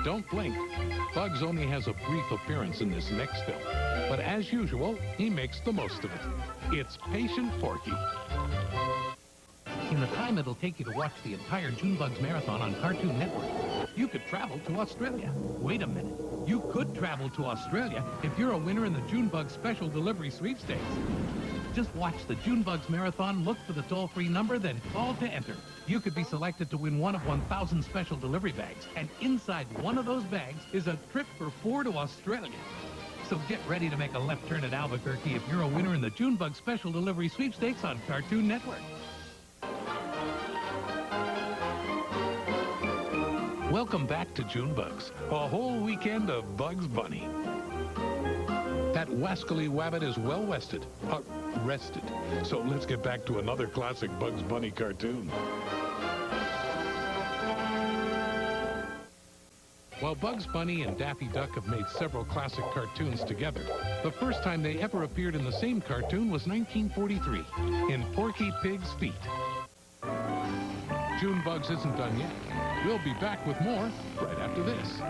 Don't blink. Bugs only has a brief appearance in this next film, but as usual, he makes the most of it. It's Patient Porky. In the time it'll take you to watch the entire June Bugs marathon on Cartoon Network, you could travel to Australia. Wait a minute. You could travel to Australia if you're a winner in the June Bugs Special Delivery Sweepstakes. Just watch the June Bugs Marathon, look for the toll-free number, then call to enter. You could be selected to win one of 1,000 special delivery bags, and inside one of those bags is a trip for 4 to Australia. So get ready to make a left turn at Albuquerque if you're a winner in the June Bugs Special Delivery Sweepstakes on Cartoon Network. Welcome back to June Bugs, a whole weekend of Bugs Bunny. That wascally wabbit is well rested. So let's get back to another classic Bugs Bunny cartoon. While Bugs Bunny and Daffy Duck have made several classic cartoons together, the first time they ever appeared in the same cartoon was 1943, in Porky Pig's Feet. June Bugs isn't done yet. We'll be back with more right after this.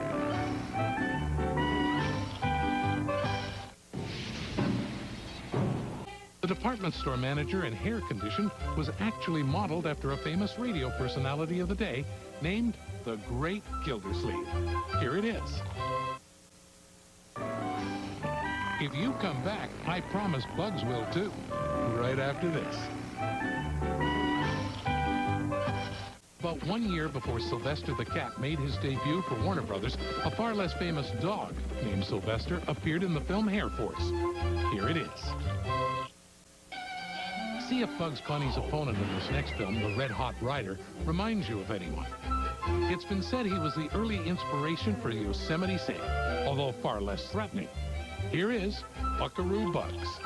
The department store manager and hair condition was actually modeled after a famous radio personality of the day named the Great Gildersleeve. Here it is. If you come back, I promise Bugs will too, right after this. About 1 year before Sylvester the Cat made his debut for Warner Brothers, a far less famous dog named Sylvester appeared in the film Air Force. Here it is. See if Bugs Bunny's opponent in this next film, the Red Hot Rider, reminds you of anyone. It's been said he was the early inspiration for Yosemite Sam, although far less threatening. Here is Buckaroo Bugs.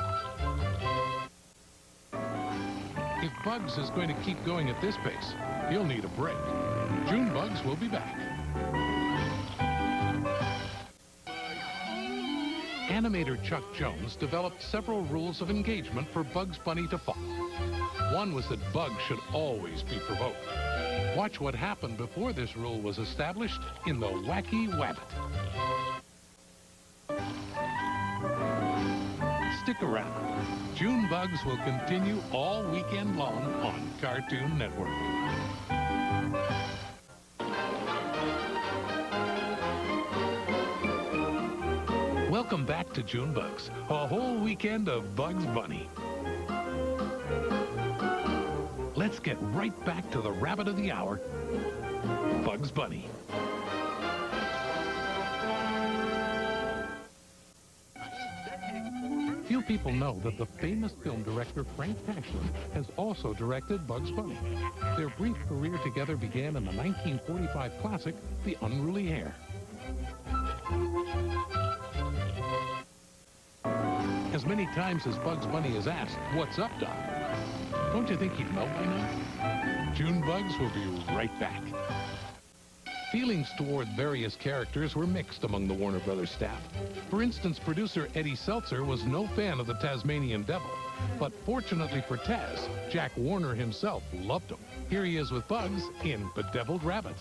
If Bugs is going to keep going at this pace, he'll need a break. June Bugs will be back. Animator Chuck Jones developed several rules of engagement for Bugs Bunny to follow. One was that Bugs should always be provoked. Watch what happened before this rule was established in the Wacky Wabbit. Stick around. June Bugs will continue all weekend long on Cartoon Network. Welcome back to June Bugs, a whole weekend of Bugs Bunny. Let's get right back to the rabbit of the hour, Bugs Bunny. Few people know that the famous film director Frank Tashlin has also directed Bugs Bunny. Their brief career together began in the 1945 classic, The Unruly Hare. As many times as Bugs Bunny is asked, "What's up, Doc?" Don't you think he'd know by now? June Bugs will be right back. Feelings toward various characters were mixed among the Warner Brothers staff. For instance, producer Eddie Seltzer was no fan of the Tasmanian Devil. But fortunately for Taz, Jack Warner himself loved him. Here he is with Bugs in Bedeviled Rabbit.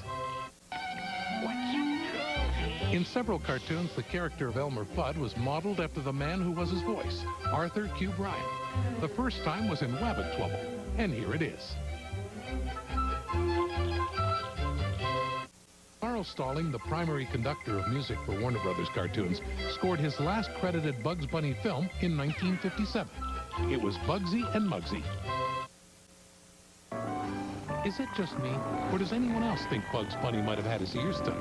In several cartoons, the character of Elmer Fudd was modeled after the man who was his voice, Arthur Q. Bryan. The first time was in Wabbit Trouble, and here it is. Carl Stalling, the primary conductor of music for Warner Brothers cartoons, scored his last credited Bugs Bunny film in 1957. It was Bugsy and Mugsy. Is it just me, or does anyone else think Bugs Bunny might have had his ears tucked?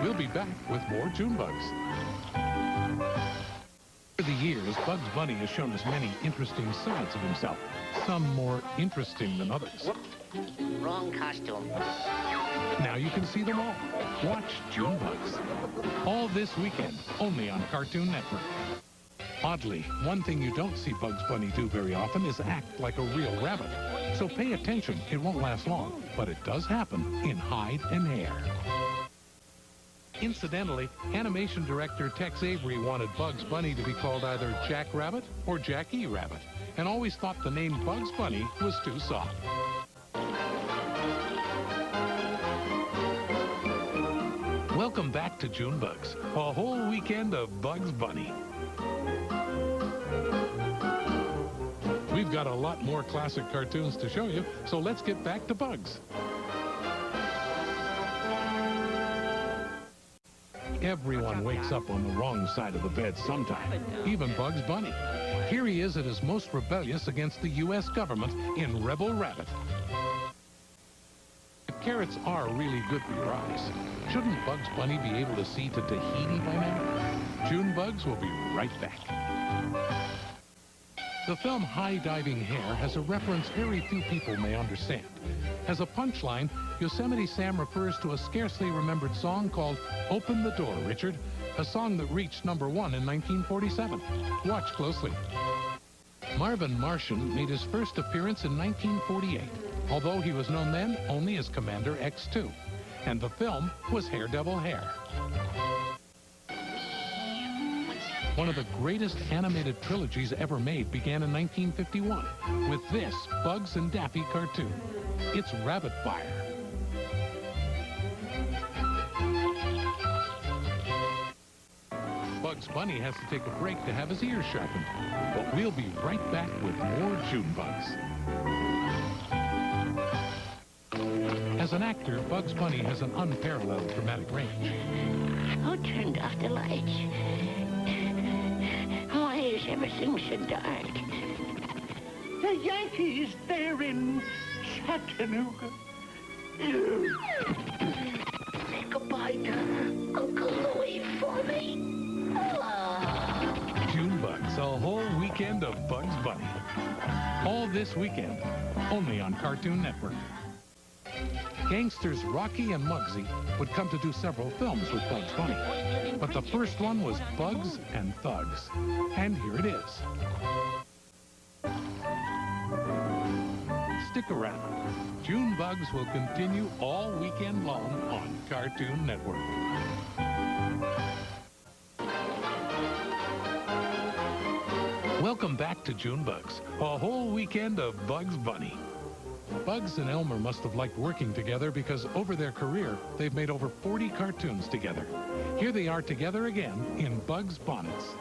We'll be back with more June Bugs. Over the years, Bugs Bunny has shown us many interesting sides of himself, some more interesting than others. Whoops. Wrong costume. Now you can see them all. Watch June Bugs. All this weekend, only on Cartoon Network. Oddly, one thing you don't see Bugs Bunny do very often is act like a real rabbit. So pay attention, it won't last long, but it does happen in hide and hair. Incidentally, animation director Tex Avery wanted Bugs Bunny to be called either Jack Rabbit or Jackie Rabbit, and always thought the name Bugs Bunny was too soft. Welcome back to June Bugs, a whole weekend of Bugs Bunny. We've got a lot more classic cartoons to show you, so let's get back to Bugs. Everyone wakes up on the wrong side of the bed sometime, even Bugs Bunny. Here he is at his most rebellious against the U.S. government in Rebel Rabbit. If carrots are really good for your eyes, shouldn't Bugs Bunny be able to see to Tahiti by now? June Bugs will be right back. The film High Diving Hare has a reference very few people may understand. As a punchline, Yosemite Sam refers to a scarcely remembered song called Open the Door, Richard, a song that reached #1 in 1947. Watch closely. Marvin Martian made his first appearance in 1948, although he was known then only as Commander X2, and the film was Haredevil Hare. One of the greatest animated trilogies ever made began in 1951 with this Bugs and Daffy cartoon. It's Rabbit Fire. Bugs Bunny has to take a break to have his ears sharpened, but we'll be right back with more June Bugs. As an actor, Bugs Bunny has an unparalleled dramatic range. Who turned off the lights? Why is everything so dark? The Yankees, they're in Chattanooga. Say goodbye to Uncle Louie for me. June Bugs, a whole weekend of Bugs Bunny. All this weekend, only on Cartoon Network. Gangsters Rocky and Muggsy would come to do several films with Bugs Bunny, but the first one was Bugs and Thugs, and here it is. Stick around. June Bugs will continue all weekend long on Cartoon Network. Welcome back to June Bugs, a whole weekend of Bugs Bunny. Bugs and Elmer must have liked working together because over their career, they've made over 40 cartoons together. Here they are together again in Bugs Bonnets.